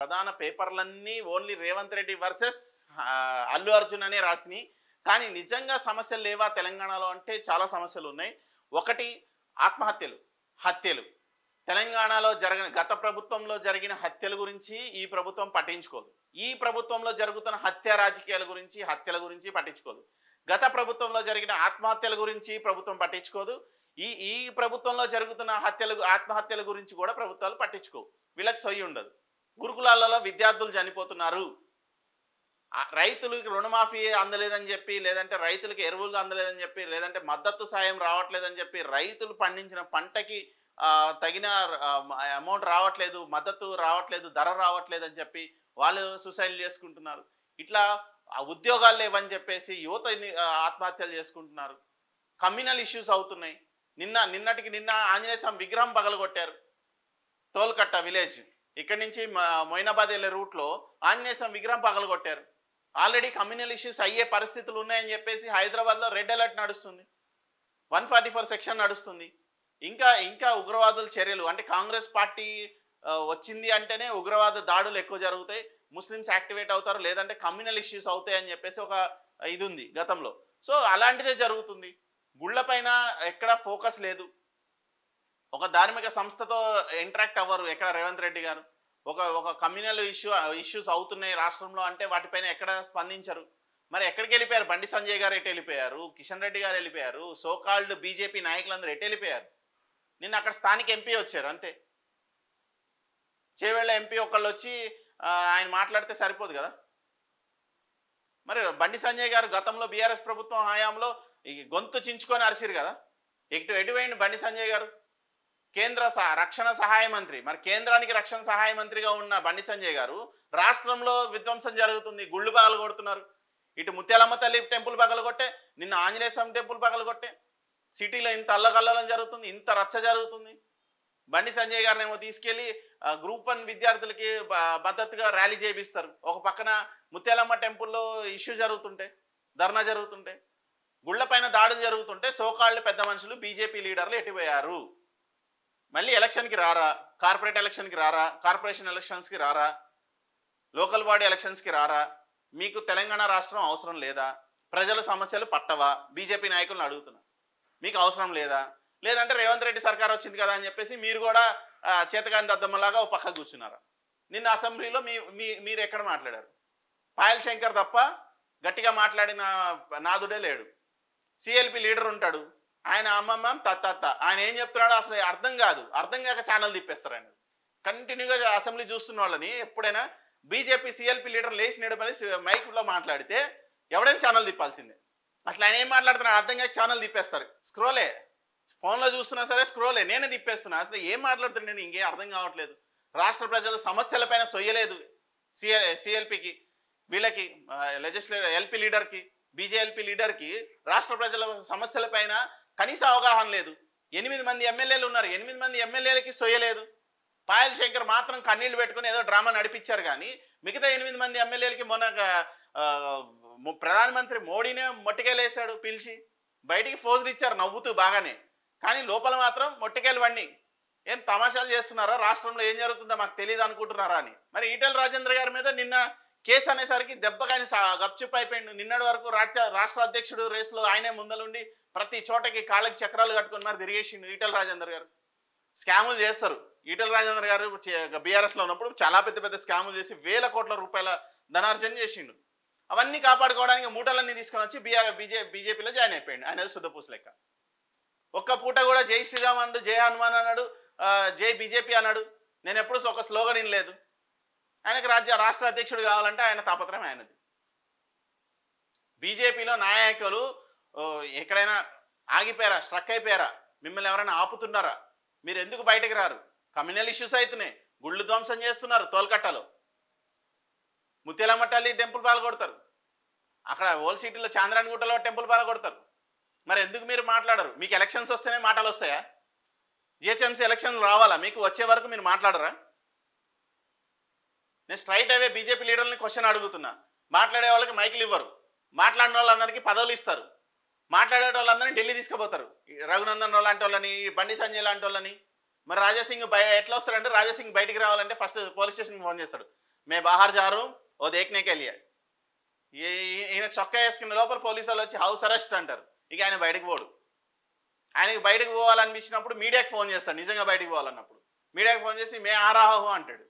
ప్రధాన పేపర్లన్నీ only Revanth Reddy versus Allu Arjun అనే రాసినాయి. కానీ నిజంగా సమస్యలు లేవా తెలంగాణలో అంటే చాలా సమస్యలు ఉన్నాయి. ఒకటి ఆత్మహత్యలు, హత్యలు. తెలంగాణలో గత ప్రభుత్వంలో జరిగిన హత్యల గురించి ఈ ప్రభుత్వం పట్టించుకోదు. ఈ ప్రభుత్వంలో జరుగుతున్న హత్య గురించి, హత్యల గురించి పట్టించుకోదు. గత ప్రభుత్వంలో జరిగిన ఆత్మహత్యల గురించి ప్రభుత్వం పట్టించుకోదు. ఈ ప్రభుత్వంలో జరుగుతున్న ఆత్మహత్యల గురించి కూడా ప్రభుత్వాలు పట్టించుకోవు. వీళ్ళకి సొయ్యి ఉండదు. గురుకులాలలో విద్యార్థులు చనిపోతున్నారు, రైతులకి రుణమాఫీ అందలేదని చెప్పి, లేదంటే రైతులకి ఎరువులు అందలేదని చెప్పి, లేదంటే మద్దతు సాయం రావట్లేదని చెప్పి, రైతులు పండించిన పంటకి తగిన అమౌంట్ రావట్లేదు, మద్దతు రావట్లేదు, ధర రావట్లేదు అని చెప్పి వాళ్ళు సూసైడ్ చేసుకుంటున్నారు. ఇట్లా ఉద్యోగాలు లేవని చెప్పేసి యువత ఆత్మహత్యలు చేసుకుంటున్నారు. కమ్యూనల్ ఇష్యూస్ అవుతున్నాయి. నిన్న ఆంజనేయ స్వామి విగ్రహం పగలగొట్టారు తోల్కట్ట విలేజ్. ఇక్కడి నుంచి మొయినాబాద్ వెళ్ళే రూట్లో ఆంజనేయ స్వామి విగ్రహం పగలగొట్టారు. ఆల్రెడీ కమ్యూనల్ ఇష్యూస్ అయ్యే పరిస్థితులు ఉన్నాయని చెప్పేసి హైదరాబాద్లో రెడ్ అలర్ట్ నడుస్తుంది, 144 సెక్షన్ నడుస్తుంది. ఇంకా ఉగ్రవాదుల చర్యలు అంటే కాంగ్రెస్ పార్టీ వచ్చింది అంటేనే ఉగ్రవాద దాడులు ఎక్కువ జరుగుతాయి, ముస్లిమ్స్ యాక్టివేట్ అవుతారు, లేదంటే కమ్యూనల్ ఇష్యూస్ అవుతాయి అని చెప్పేసి ఒక ఇది ఉంది గతంలో. సో అలాంటిదే జరుగుతుంది. గుళ్ళపైన ఎక్కడ ఫోకస్ లేదు. ఒక ధార్మిక సంస్థతో ఇంటరాక్ట్ అవ్వరు ఎక్కడ రేవంత్ రెడ్డి గారు. ఒక కమ్యూనల్ ఇష్యూస్ అవుతున్నాయి రాష్ట్రంలో అంటే వాటిపైన ఎక్కడ స్పందించరు. మరి ఎక్కడికి వెళ్ళిపోయారు? బండి సంజయ్ గారు ఎటు వెళ్ళిపోయారు, కిషన్ రెడ్డి గారు వెళ్ళిపోయారు, సోకాల్డ్ బీజేపీ నాయకులందరూ ఎటు వెళ్ళిపోయారు? నిన్న అక్కడ స్థానిక ఎంపీ వచ్చారు అంతే. చేవేళ్ల ఎంపీ ఒకళ్ళు వచ్చి ఆయన మాట్లాడితే సరిపోదు కదా. మరి బండి సంజయ్ గారు గతంలో బీఆర్ఎస్ ప్రభుత్వం హయాంలో గొంతు చించుకొని అరిసిరు కదా. ఎటువైంది బండి సంజయ్ గారు? కేంద్ర రక్షణ సహాయ మంత్రి. మరి కేంద్రానికి రక్షణ సహాయ మంత్రిగా ఉన్న బండి సంజయ్ గారు రాష్ట్రంలో విధ్వంసం జరుగుతుంది, గుళ్ళు పగలు కొడుతున్నారు. ఇటు ముత్యాలమ్మ తల్లి టెంపుల్ పగలగొట్టే, నిన్న ఆంజనేయ స్వామి టెంపుల్ పగలగొట్టే. సిటీలో ఇంత అల్లకల్లోలం జరుగుతుంది, ఇంత రచ్చ జరుగుతుంది. బండి సంజయ్ గారిని ఏమో తీసుకెళ్లి గ్రూప్ 1 విద్యార్థులకి మద్దతుగా ర్యాలీ చేపిస్తారు. ఒక పక్కన ముత్యాలమ్మ టెంపుల్లో ఇష్యూ జరుగుతుంటే, ధర్నా జరుగుతుంటే, గుళ్లపైన దాడులు జరుగుతుంటే సోకాళ్ళు పెద్ద మనుషులు బీజేపీ లీడర్లు ఎటుపోయారు? మళ్ళీ ఎలక్షన్కి రారా? కార్పొరేట్ ఎలక్షన్కి రారా? కార్పొరేషన్ ఎలక్షన్స్కి రారా? లోకల్ బాడీ ఎలక్షన్స్కి రారా? మీకు తెలంగాణ రాష్ట్రం అవసరం లేదా? ప్రజల సమస్యలు పట్టవా? బీజేపీ నాయకులను అడుగుతున్నా, మీకు అవసరం లేదా? లేదంటే రేవంత్ రెడ్డి సర్కార్ వచ్చింది కదా అని చెప్పేసి మీరు కూడా చేతకాని దద్దమ్మలాగా ఒక పక్క కూర్చున్నారా? నిన్న అసెంబ్లీలో మీరు ఎక్కడ మాట్లాడారు? పాయల్ శంకర్ తప్ప గట్టిగా మాట్లాడిన నాదుడే లేడు. సిఎల్పి లీడర్ ఉంటాడు, ఆయన అమ్మమ్మ తత్త ఆయన ఏం చెప్తున్నాడో అసలు అర్థం కాదు. అర్థం కాక ఛానల్ తిప్పేస్తారు. ఆయన కంటిన్యూగా అసెంబ్లీ చూస్తున్న వాళ్ళని ఎప్పుడైనా బీజేపీ సిఎల్పి లీడర్ లేచి నిడబడి మైక్లో మాట్లాడితే ఎవడైనా ఛానల్ తిప్పాల్సిందే. అసలు ఆయన ఏం మాట్లాడుతున్నాడు అర్థం కాక ఛానల్ తిప్పేస్తారు. స్క్రోలే, ఫోన్లో చూస్తున్నా సరే స్క్రోలే, నేనే తిప్పేస్తున్నా. అసలు ఏం మాట్లాడుతున్నా నేను ఇంకేం అర్థం కావట్లేదు. రాష్ట్ర ప్రజల సమస్యలపైన సొయ్యలేదు సిఎల్పికి, వీళ్ళకి ఎల్పి లీడర్కి, బీజేఎల్పీ లీడర్కి రాష్ట్ర ప్రజల సమస్యలపైన కనీస అవగాహన లేదు. 8 మంది ఎమ్మెల్యేలు ఉన్నారు, 8 మంది ఎమ్మెల్యేలకి సొయ్యలేదు. పాయల్ శంకర్ మాత్రం కన్నీళ్లు పెట్టుకుని ఏదో డ్రామా నడిపించారు. కానీ మిగతా 8 మంది ఎమ్మెల్యేలకి మొన్న ప్రధానమంత్రి మోడీనే మొట్టికాయలు పిలిచి బయటికి ఫోజులు ఇచ్చారు నవ్వుతూ బాగానే. కానీ లోపల మాత్రం మొట్టికాయలు వండి ఏం తమాషాలు చేస్తున్నారా, రాష్ట్రంలో ఏం జరుగుతుందో మాకు తెలియదు అనుకుంటున్నారా అని. మరి ఈటెల రాజేందర్ గారి మీద నిన్న కేసు అనేసరికి దెబ్బకాయని గప్చుప్ అయిపోయింది. నిన్నటి వరకు రాష్ట్ర అధ్యక్షుడు రేసులో ఆయనే ముందలుండి ప్రతి చోటకి కాళ్ళకి చక్రాలు కట్టుకుని మరి తిరిగేసిండు ఈటెల రాజేందర్ గారు. స్కాములు చేస్తారు. ఈటెల రాజేందర్ గారు బీఆర్ఎస్లో ఉన్నప్పుడు చాలా పెద్ద స్కాములు చేసి వేల కోట్ల రూపాయల ధనార్జన చేసిండు. అవన్నీ కాపాడుకోవడానికి మూటలన్నీ తీసుకొని వచ్చి బీజేపీలో జాయిన్ అయిపోయింది. ఆయన శుద్ధపూస లెక్క. ఒక్క పూట కూడా జై శ్రీరామ్ అన్నాడు, జై హనుమాన్ అన్నాడు, జై బీజేపీ అన్నాడు. నేను ఎప్పుడు ఒక స్లోగన్ వినలేదు. ఆయనకు రాష్ట్ర అధ్యక్షుడు కావాలంటే ఆయన తాపత్రయం ఆయనది. బీజేపీలో నాయకులు ఎక్కడైనా ఆగిపోయారా, స్ట్రక్ అయిపోయారా? మిమ్మల్ని ఎవరైనా ఆపుతున్నారా? మీరు ఎందుకు బయటకు రారు? కమ్యూనల్ ఇష్యూస్ అవుతున్నాయి, గుళ్ళు ధ్వంసం చేస్తున్నారు. తోల్కట్టలో ముత్యాలమ్మ తల్లి టెంపుల్ పాల్గొడతారు, అక్కడ ఓల్డ్ సిటీలో చాంద్రాయణగుట్టలో టెంపుల్ పాల్గొడతారు. మరి ఎందుకు మీరు మాట్లాడరు? మీకు ఎలక్షన్స్ వస్తేనే మాటలు వస్తాయా? జిహెచ్ఎంసీ ఎలక్షన్లు రావాలా? మీకు వచ్చే వరకు మీరు మాట్లాడరా? నేను స్ట్రైట్ అవే బీజేపీ లీడర్ని క్వశ్చన్ అడుగుతున్నా. మాట్లాడే వాళ్ళకి మైకులు ఇవ్వరు, మాట్లాడిన వాళ్ళందరికీ పదవులు ఇస్తారు, మాట్లాడే వాళ్ళందరినీ ఢిల్లీ తీసుకుపోతారు. రఘునందన్ లాంటి వాళ్ళని, బండి సంజయ్ లాంటి వాళ్ళని. మరి రాజాసింగ్ ఎట్లా వస్తారంటే రాజాసింగ్ బయటికి రావాలంటే ఫస్ట్ పోలీస్ స్టేషన్కి ఫోన్ చేస్తాడు. మే బాహర్ జారు ఓ దేఖ్నే కే లియే. ఈయన చొక్కా వేసుకున్న లోపల పోలీసు వాళ్ళు వచ్చి హౌస్ అరెస్ట్ అంటారు. ఇక ఆయన బయటకు పోడు. ఆయనకి బయటకు పోవాలనిపించినప్పుడు మీడియాకి ఫోన్ చేస్తాడు, నిజంగా బయటకు పోవాలన్నప్పుడు మీడియాకి ఫోన్ చేసి మే ఆరాహు అంటాడు.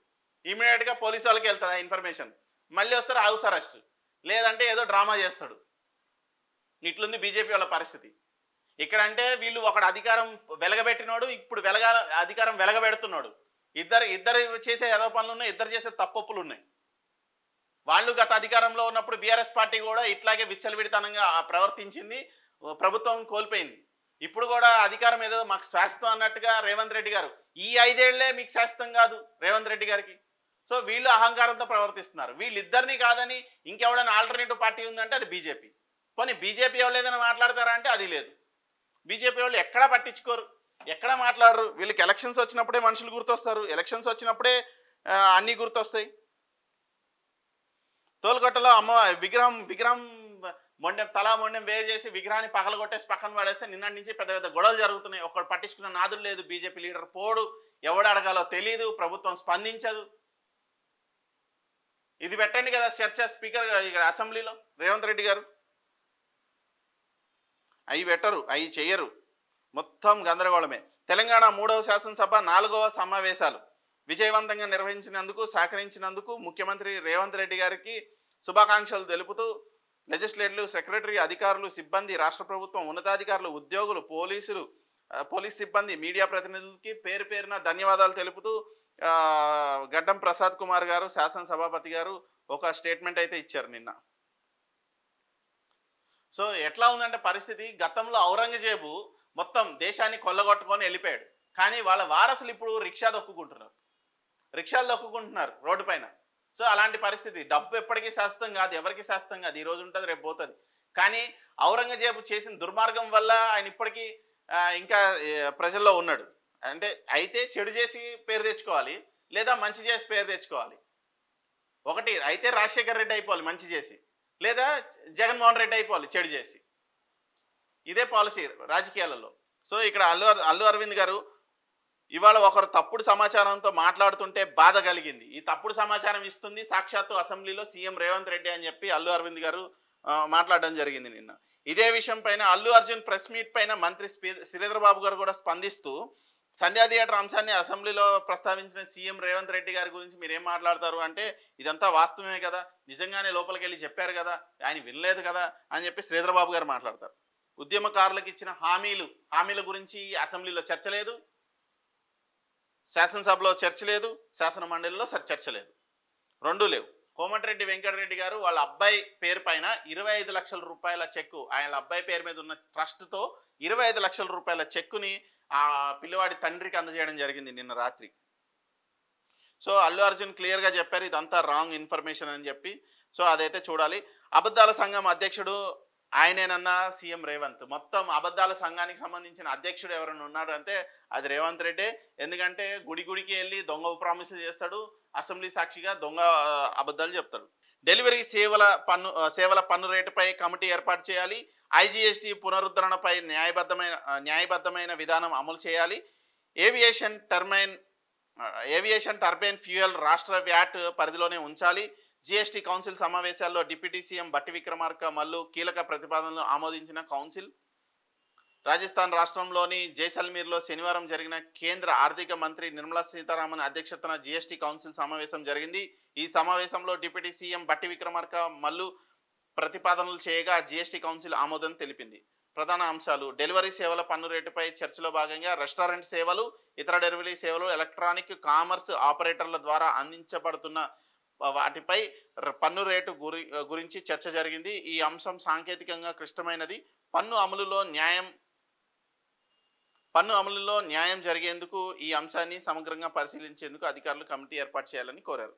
ఇమీడియట్గా పోలీసు వాళ్ళకి వెళ్తుంది ఆ ఇన్ఫర్మేషన్, మళ్ళీ వస్తారు హౌస్ అరెస్ట్, లేదంటే ఏదో డ్రామా చేస్తాడు. ఇట్లుంది బీజేపీ వాళ్ళ పరిస్థితి. ఇక్కడంటే వీళ్ళు ఒకడు అధికారం వెలగబెట్టినోడు, ఇప్పుడు అధికారం వెలగబెడుతున్నాడు. ఇద్దరు చేసే ఏదో పనులు ఉన్నాయి, ఇద్దరు చేసే తప్పొప్పులు ఉన్నాయి. వాళ్ళు గత అధికారంలో ఉన్నప్పుడు బీఆర్ఎస్ పార్టీ కూడా ఇట్లాగే విచ్చలవిడితనంగా ప్రవర్తించింది, ప్రభుత్వం కోల్పోయింది. ఇప్పుడు కూడా అధికారం ఏదో మాకు శాశ్వతం అన్నట్టుగా రేవంత్ రెడ్డి గారు, ఈ 5 ఏళ్లే మీకు శాశ్వతం కాదు రేవంత్ రెడ్డి గారికి. సో వీళ్ళు అహంకారంతో ప్రవర్తిస్తున్నారు. వీళ్ళిద్దరిని కాదని ఇంకెవడైనా ఆల్టర్నేటివ్ పార్టీ ఉందంటే అది బీజేపీ. పోనీ బీజేపీ వాళ్ళు ఏదైనా మాట్లాడతారా అంటే అది లేదు. బీజేపీ వాళ్ళు ఎక్కడా పట్టించుకోరు, ఎక్కడా మాట్లాడరు. వీళ్ళకి ఎలక్షన్స్ వచ్చినప్పుడే మనుషులు గుర్తొస్తారు, ఎలక్షన్స్ వచ్చినప్పుడే అన్నీ గుర్తొస్తాయి. తోలుకొట్టలో అమ్మ విగ్రహం మొండెం వేరు చేసి విగ్రహాన్ని పగలగొట్టేసి పక్కన పడేస్తే నిన్నటి నుంచి పెద్ద పెద్ద గొడవలు జరుగుతున్నాయి. ఒకడు పట్టించుకున్న నాదులు లేదు. బీజేపీ లీడర్ పోడు, ఎవడు అడగాలో తెలియదు, ప్రభుత్వం స్పందించదు. ఇది పెట్టండి కదా చర్చ స్పీకర్ ఇక్కడ అసెంబ్లీలో రేవంత్ రెడ్డి గారు. అవి పెట్టరు, అవి చెయ్యరు, మొత్తం గందరగోళమే. తెలంగాణ 3వ శాసనసభ 4వ సమావేశాలు విజయవంతంగా నిర్వహించినందుకు సహకరించినందుకు ముఖ్యమంత్రి రేవంత్ రెడ్డి గారికి శుభాకాంక్షలు తెలుపుతూ లెజిస్లేటివ్ సెక్రటరీ, అధికారులు, సిబ్బంది, రాష్ట్ర ప్రభుత్వం ఉన్నతాధికారులు, ఉద్యోగులు, పోలీస్ సిబ్బంది, మీడియా ప్రతినిధులకి పేరు పేరున ధన్యవాదాలు తెలుపుతూ గడ్డం ప్రసాద్ కుమార్ గారు శాసనసభాపతి గారు ఒక స్టేట్మెంట్ అయితే ఇచ్చారు నిన్న. సో ఎట్లా ఉందంటే పరిస్థితి, గతంలో ఔరంగజేబు మొత్తం దేశాన్ని కొల్లగొట్టుకొని వెళ్ళిపోయాడు, కానీ వాళ్ళ వారసులు ఇప్పుడు రిక్షాలు దొక్కుకుంటున్నారు రోడ్డు పైన. సో అలాంటి పరిస్థితి. డబ్బు ఎప్పటికీ శాశ్వతం కాదు, ఎవరికి శాశ్వతం కాదు, ఈ రోజు ఉంటుంది రేపు పోతుంది. కానీ ఔరంగజేబు చేసిన దుర్మార్గం వల్ల ఆయన ఇప్పటికీ ఇంకా ప్రజల్లో ఉన్నాడు. అంటే అయితే చెడు చేసి పేరు తెచ్చుకోవాలి, లేదా మంచి చేసి పేరు తెచ్చుకోవాలి. ఒకటి అయితే రాజశేఖర్ రెడ్డి అయిపోవాలి మంచి చేసి, లేదా జగన్మోహన్ రెడ్డి అయిపోవాలి చెడు చేసి. ఇదే పాలసీ రాజకీయాలలో. సో ఇక్కడ అల్లు అరవింద్ గారు ఇవాళ ఒకరు తప్పుడు సమాచారంతో మాట్లాడుతుంటే బాధ కలిగింది. ఈ తప్పుడు సమాచారం ఇస్తుంది సాక్షాత్తు అసెంబ్లీలో సీఎం రేవంత్ రెడ్డి అని చెప్పి అల్లు అరవింద్ గారు మాట్లాడడం జరిగింది నిన్న. ఇదే విషయం పైన అల్లు అర్జున్ ప్రెస్ మీట్ పైన మంత్రి శ్రీధర్ బాబు గారు కూడా స్పందిస్తూ సంధ్యా థియేటర్ అంశాన్ని అసెంబ్లీలో ప్రస్తావించిన సీఎం రేవంత్ రెడ్డి గారి గురించి మీరేం మాట్లాడతారు అంటే, ఇదంతా వాస్తవమే కదా, నిజంగానే లోపలికి వెళ్ళి చెప్పారు కదా, ఆయన వినలేదు కదా అని చెప్పి శ్రీధర్ బాబు గారు మాట్లాడతారు. ఉద్యమకారులకు ఇచ్చిన హామీల గురించి అసెంబ్లీలో చర్చ లేదు, శాసనసభలో చర్చ లేదు, శాసన మండలిలో చర్చ లేదు, రెండూ లేవు. కోమటిరెడ్డి వెంకటరెడ్డి గారు వాళ్ళ అబ్బాయి పేరు పైన 25 లక్షల రూపాయల చెక్కు, ఆయన అబ్బాయి పేరు మీద ఉన్న ట్రస్ట్తో 25 లక్షల రూపాయల చెక్కుని ఆ పిల్లవాడి తండ్రికి అందజేయడం జరిగింది నిన్న రాత్రి. సో అల్లు అర్జున్ క్లియర్గా చెప్పారు ఇదంతా రాంగ్ ఇన్ఫర్మేషన్ అని చెప్పి. సో అదైతే చూడాలి. అబద్ధాల సంఘం అధ్యక్షుడు ఆయనేనన్నా సీఎం రేవంత్. మొత్తం అబద్ధాల సంఘానికి సంబంధించిన అధ్యక్షుడు ఎవరైనా ఉన్నాడు అంటే అది రేవంత్ రెడ్డే. ఎందుకంటే గుడికి వెళ్ళి దొంగ ప్రామిసులు చేస్తాడు, అసెంబ్లీ సాక్షిగా దొంగ అబద్ధాలు చెప్తాడు. డెలివరీ సేవల పన్ను రేటుపై కమిటీ ఏర్పాటు చేయాలి. ఐజీఎస్టీ పునరుద్ధరణపై న్యాయబద్ధమైన విధానం అమలు చేయాలి. ఏవియేషన్ టర్బైన్ ఫ్యూయల్ రాష్ట్ర వ్యాట్ పరిధిలోనే ఉంచాలి. జీఎస్టీ కౌన్సిల్ సమావేశాల్లో డిప్యూటీ సీఎం బట్టి విక్రమార్క మల్లు కీలక ప్రతిపాదనలు ఆమోదించిన కౌన్సిల్. రాజస్థాన్ రాష్ట్రంలోని జైసల్మీర్లో శనివారం జరిగిన కేంద్ర ఆర్థిక మంత్రి నిర్మలా సీతారామన్ అధ్యక్షతన జీఎస్టీ కౌన్సిల్ సమావేశం జరిగింది. ఈ సమావేశంలో డిప్యూటీ సీఎం బట్టి విక్రమార్క మల్లు ప్రతిపాదనలు చేయగా జీఎస్టీ కౌన్సిల్ ఆమోదం తెలిపింది. ప్రధాన అంశాలు: డెలివరీ సేవల పన్ను రేటుపై చర్చలో భాగంగా రెస్టారెంట్ సేవలు, ఇతర డెలివరీ సేవలు, ఎలక్ట్రానిక్ కామర్స్ ఆపరేటర్ల ద్వారా అందించబడుతున్న వాటిపై పన్ను రేటు గురించి చర్చ జరిగింది. ఈ అంశం సాంకేతికంగా క్లిష్టమైనది. పన్ను అమలులో న్యాయం జరిగేందుకు ఈ అంశాన్ని సమగ్రంగా పరిశీలించేందుకు అధికారులు కమిటీ ఏర్పాటు చేయాలని కోరారు.